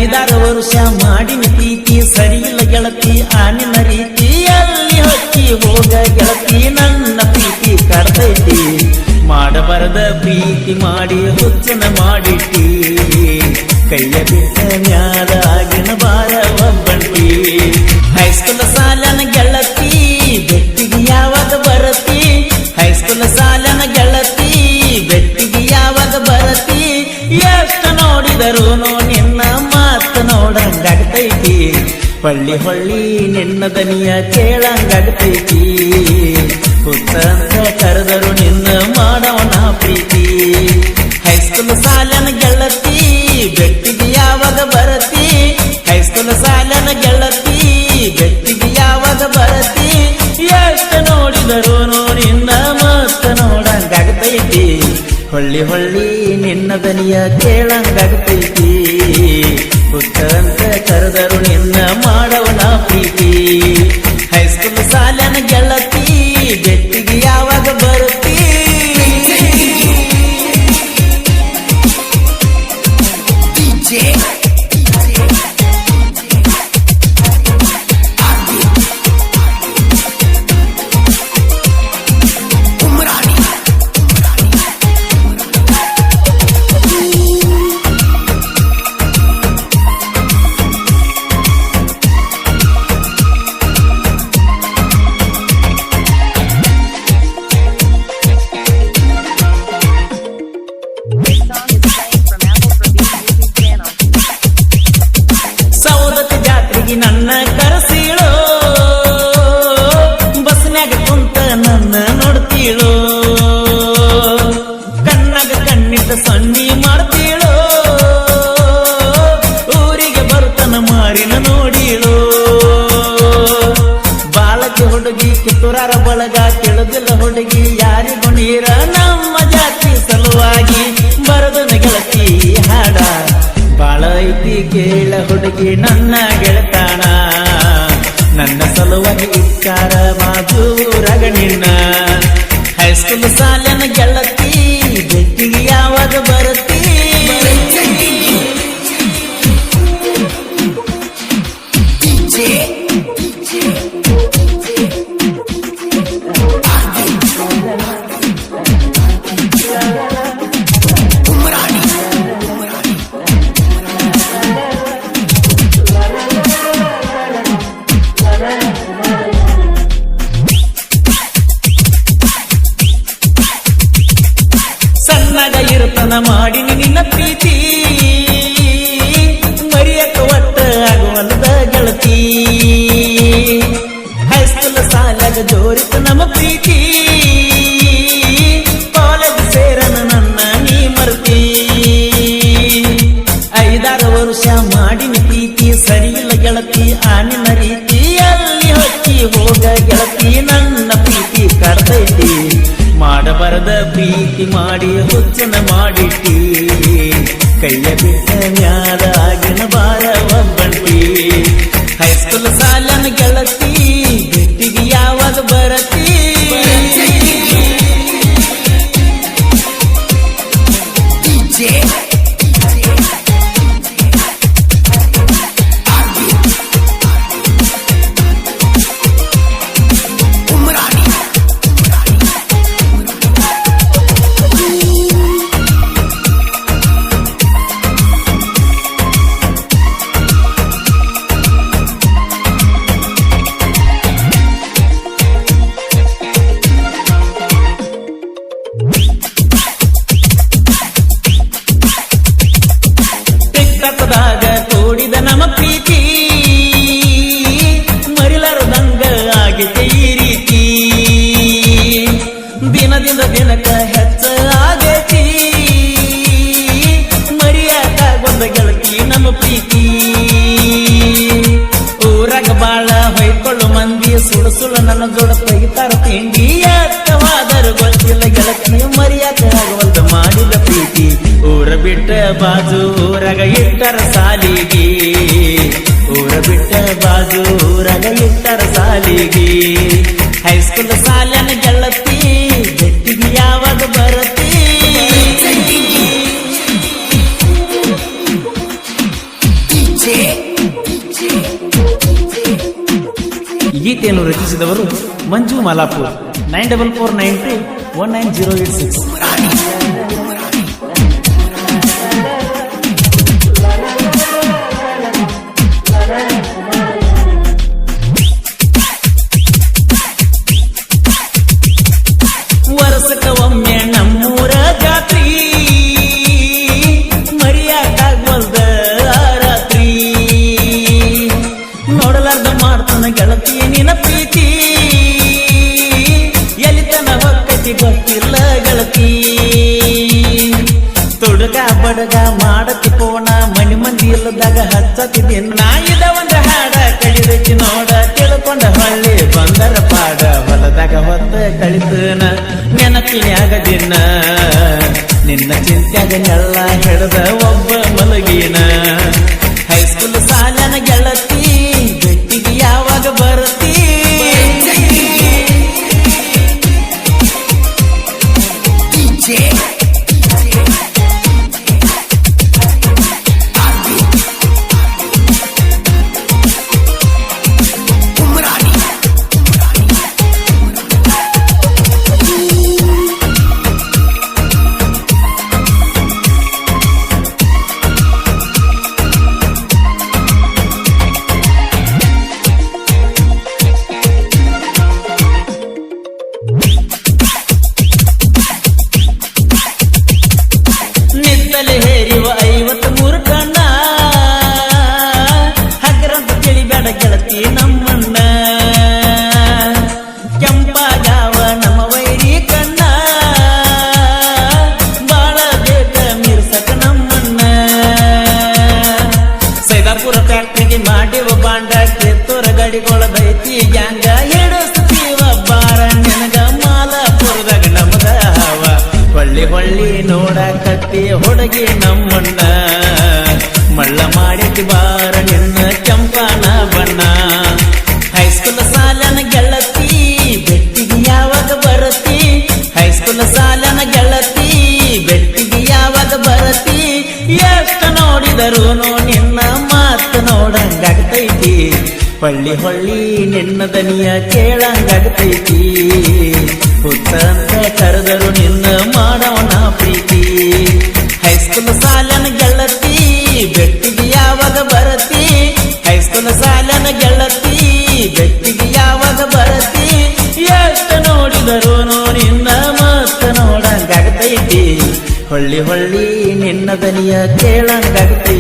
5-6 ವರ್ಷ ಮಾಡಿನ ಪ್ರೀತಿ ಸರಿಯಿಲ್ಲ ಗೆಳತಿ ಆನಿನ ರೀತಿ ಅಲ್ಲಿ ಹೊಕ್ಕಿ ಹೋಗ ಗೆಳತಿ ನನ್ನ ಪ್ರೀತಿ ಕರ್ತೈತಿ ಮಾಡಬಾರದ ಪ್ರೀತಿ ಮಾಡಿ ಹುಚ್ಚನ ಮಾಡಿಟ್ಟಿ ಕೈಯ ಬಿಟ್ಟ ಮ್ಯಾಲ ಆಗಿನ ಬಾರ ಒಬ್ಬಂಟಿ ಹೈಸ್ಕೂಲ್ ಸಾಲನ ಗೆಳತಿ ಬೆಟ್ಟಿಗೆ ಯಾವಾಗ ಬರತಿ ಹೈಸ್ಕೂಲ್ ಸಾಲನ ಗೆಳತಿ ಬೆಟ್ಟಿಗೆ ಯಾವಾಗ ಬರತಿ ಎಷ್ಟು ನೋಡಿದರು ನಿನ್ನ ಮಾತು ನೋಡಂಗಾಗ್ತೈತಿ ಹೊಳ್ಳಿ ಹೊಳ್ಳಿ ನಿನ್ನ ದನಿಯ ಕೇಳಂಗಾಗ್ತೈತಿ ಹುತ್ತಂತ ಕರೆದರು ನಿನ್ನ ಮಾಡವನ ಪ್ರೀತಿ ಹೈಸ್ಕೂಲ್ ಸಾಲನ ಗೆಳತಿ ಬೆಟ್ಟಿಗೆ ಯಾವಾಗ ಬರತಿ ಹೈಸ್ಕೂಲ್ ಸಾಲನ ಗೆಳತಿ ಬೆಟ್ಟಿಗೆ ಯಾವಾಗ ಬರತಿ ಎಷ್ಟು ನೋಡಿದರು ನಿನ್ನ ಮಾತು ನೋಡಂಗಾಗ್ತೈತಿ ಹೊಳ್ಳಿ ಹೊಳ್ಳಿ ನಿನ್ನ ದನಿಯ ಕೇಳಂಗಾಗ್ತೈತಿ ಹುತ್ತಂತ ಕರೆದರು ನಿನ್ನ ಮಾಡವನ ಪ್ರೀತಿ ಹೈಸ್ಕೂಲ್ ಸಾಲನ ಗೆಳತಿ ಬೆಟ್ಟಿಗೆ ಯಾವಾಗ ಬರುತ್ತಿ ನನ್ನ ಕರಸೀಳೋ ಬಸ್ನ್ಯಾಗ ಕುಂತ ನನ್ನ ನೋಡ್ತೀಳೋ ಕಣ್ಣಾಗ ಕಣ್ಣಿಟ್ಟ ಸಣ್ಣಿ ಮಾಡ್ತೀಳೋ ಊರಿಗೆ ಬರ್ತನ ಮಾರಿನ ನೋಡೀಳೋ ಬಾಳಕ್ಕೆ ಹುಡುಗಿ ಕಿತ್ತೂರಾರ ಬಳಗ ಕೆಳದಿಲ್ಲ ಹುಡುಗಿ ಯಾರಿಗೂ ನೀರ ನಮ್ಮ ಜಾತಿ ಸಲುವಾಗಿ ಬರದನ ಗೆಳತಿ ಹಾಡ ಬಾಳ ಐತಿ ಕೇಳ ಹುಡುಗಿ ನನ್ನ ಗೆಳತಾಣ ನನ್ನ ಸಲುವಾಗಿ ಇಟ್ಟಾರ ಮಾದೂರಾಗ ನಿನ್ನ ಹೈಸ್ಕೂಲ್ ಸಾಲನ ಗೆಳತಿ ಬೆಟ್ಟಿಗೆ ಯಾವಾಗ ಬರತಿ ಸಣ್ಣಗ ಇರುತ್ತನ ಮಾಡಿನಿ ನಿನ್ನ ಪ್ರೀತಿ ಮರಿಯಕ್ಕ ಒಟ್ಟ ಆಗುವಲ್ಲದ ಗೆಳತಿ ಹೈಸ್ಕೂಲ್ ಸಾಲಾಗ ಜೋರಿತ ನಮ್ಮ ಪ್ರೀತಿ ಕಾಲೇಜ್ ಸೇರನ ನನ್ನ ನೀ ಮರ್ತಿ 5-6 ವರ್ಷ ಮಾಡಿನ ಪ್ರೀತಿ ಸರಿಯಿಲ್ಲ ಗೆಳತಿ ಆನಿನ ರೀತಿ ಅಲ್ಲಿ ಹೊಕ್ಕಿ ಹೋಗ ಗೆಳತಿ ನನ್ನ ಪ್ರೀತಿ ಕರ್ತೈತಿ ಮಾಡಬಾರದ ಪ್ರೀತಿ ಮಾಡಿ ಹುಚ್ಚನ ಮಾಡಿಟ್ಟಿ ಕೈಯ ಬಿಟ್ಟ ಮ್ಯಾಲ ಆಗಿನ ಬಾರ ಒಬ್ಬಂಟಿ ಹೈಸ್ಕೂಲ್ ಸಾಲನ ಗೆಳತಿ ಬೆಟ್ಟಿಗೆ ಯಾವಾಗ ಬರತಿ ತೋಡಿದ ನಮ್ಮ ಪ್ರೀತಿ ಮರಿಲಾರದಂಗ ಆಗಿತೆ ಈ ರೀತಿ ದಿನದಿಂದ ದಿನಕ್ಕ ಹೆಚ್ಚ ಆಗೈತಿ ಮರಿಯಾಕಾಗೊಂದ ಗೆಳತಿ ನಮ್ಮ ಪ್ರೀತಿ ಊರಾಗ ಬಾಳ ಹೊಯ್ಕೊಳ್ಳು ಮಂದಿ ಸುಳು ಸುಳು ನನ್ನ ಜೋಡ ತೆಗಿತಾರ ತಿಂಡಿ ಯಾಕವಾದರೂ ಗೊತ್ತಿಲ್ಲ ಗೆಳತಿ ಮರಿಯಾಕ ಆಗುವಲ್ದ ಮಾಡಿದ ಪ್ರೀತಿ ಊರ ಬಿಟ್ಟ ಬಾಜು ಊರಾಗ ಇಟ್ಟರ ಸಾಲಿಗೆ ಊರ ಬಿಟ್ಟ ಬಾಜು ಊರಾಗ ಇಟ್ಟರ ಸಾಲಿಗೆ ಹೈಸ್ಕೂಲ್ ಸಾಲನ ಗೆಳತಿ ಬೆಟ್ಟಿಗೆ ಯಾವಾಗ ಬರತಿ ಈ ಗೀತೆಯನ್ನು ರಚಿಸಿದವರು ಮಂಜು ಮಾಲಾಪುರ್. 9449219086. ವರ್ಷಕ್ಕ ಒಮ್ಮೆ ನಮ್ಮೂರ ಜಾತ್ರಿ ಮರಿಯಾಕಾಗ್ವಲ್ದ ರಾತ್ರಿ ನೋಡಲಾರ್ದ ಮಾಡ್ತಾನ ಗೆಳತಿ ನಿನ್ನ ಪ್ರೀತಿ ಎಲಿತನ ಹೊಕ್ಕತಿ ಗೊತ್ತಿಲ್ಲ ಗೆಳತಿ ತುಡುಗ ಬಡಗ ಮಾಡತಿ ಪೋಣ ಮನಿ ಮಂದಿ ಇಲ್ಲದಾಗ ಹಚ್ಚತಿದ್ದೀನಿ ನಾ ಇದ ಒಂದು ಹಾಡ ಕಡಿದೈತಿ ನೋಡ ತಿಳ್ಕೊಂಡ ಹೊಳ್ಳಿ ಬಂದರ ಪಾಡ ಹೊಲದಾಗ ಹೊತ್ತ ಕಳಿತನ ನೆನಪಿನ್ಯಾಗ ದಿನ ನಿನ್ನ ಚಿಂತ್ಯಾಗ ನೆಲ್ಲ ಹಿಡ್ದ ಒಬ್ಬ ಮಲಗಿನ ಹೈಸ್ಕೂಲ್ ಸಾಲನ ಗೆಳತಿ ಬೆಟ್ಟಿಗೆ ಯಾವಾಗ ಬರತಿ ನಿತ್ತಲೆ ಹೇರಿವ 53 ಕಣ್ಣ ಹಗರಂತ ತಿಳಿಬೇಡ ಗೆಳತಿ ನಮ್ಮಣ್ಣ ಕೆಂಪಾಗಾವ ನಮ್ಮ ವೈರಿ ಕಣ್ಣ ಬಾಳ ಬೇಕ ಮೀರ್ಸಕ ನಮ್ಮಣ್ಣ ಸೈದಾಪುರ ಫ್ಯಾಕ್ಟ್ರಿಗೆ ಮಾಡಿವ ಬಾಂಡ ಕಿತ್ತೂರ ಗಡಿಗೊಳದೈತಿ ಗ್ಯಾಂಗ ಹಿಡಿಸ್ತೀವ ಬಾರ ನಿನಗ ಮಾಲಾಪುರದಾಗ ನಮದ ಹಾವ ಹೊಳ್ಳಿ ಹೊಳ್ಳಿ ನೋಡಕತ್ತಿ ಹುಡುಗಿ ನಮ್ಮಣ್ಣ ಮಳ್ಳ ಮಾಡಿತಿ ಬಾರ ನಿನ್ನ ಕೆಂಪನ ಬಣ್ಣ ಹೈಸ್ಕೂಲ್ ಸಾಲನ ಗೆಳತಿ ಬೆಟ್ಟಿಗೆ ಯಾವಾಗ ಬರತಿ ಹೈಸ್ಕೂಲ್ ಸಾಲನ ಗೆಳತಿ ಬೆಟ್ಟಿಗೆ ಯಾವಾಗ ಬರತಿ ಎಷ್ಟು ನೋಡಿದರೂ ನಿನ್ನ ಮಾತು ನೋಡಂಗಾಗ್ತೈತಿ ಹೊಳ್ಳಿ ಹೊಳ್ಳಿ ನಿನ್ನ ದನಿಯ ಕೇಳಂಗಾಗ್ತೈತಿ ಹುತ್ತ ಅಂತ ಕರೆದರು ನಿನ್ನ ಮಾಡವನ ಪ್ರೀತಿ ಹೈಸ್ಕೂಲ್ ಸಾಲನ ಗೆಳತಿ ಬೆಟ್ಟಿಗೆ ಯಾವಾಗ ಬರತಿ ಹೈಸ್ಕೂಲ್ ಸಾಲನ ಗೆಳತಿ ಬೆಟ್ಟಿಗೆ ಯಾವಾಗ ಬರತಿ ಎಷ್ಟು ನೋಡಿದರು ನಿನ್ನ ಮಾತು ನೋಡಂಗಾಗ್ತೈತಿ ಹೊಳ್ಳಿ ಹೊಳ್ಳಿ ನಿನ್ನ ದನಿಯ ಕೇಳಂಗಾಗ್ತೈತಿ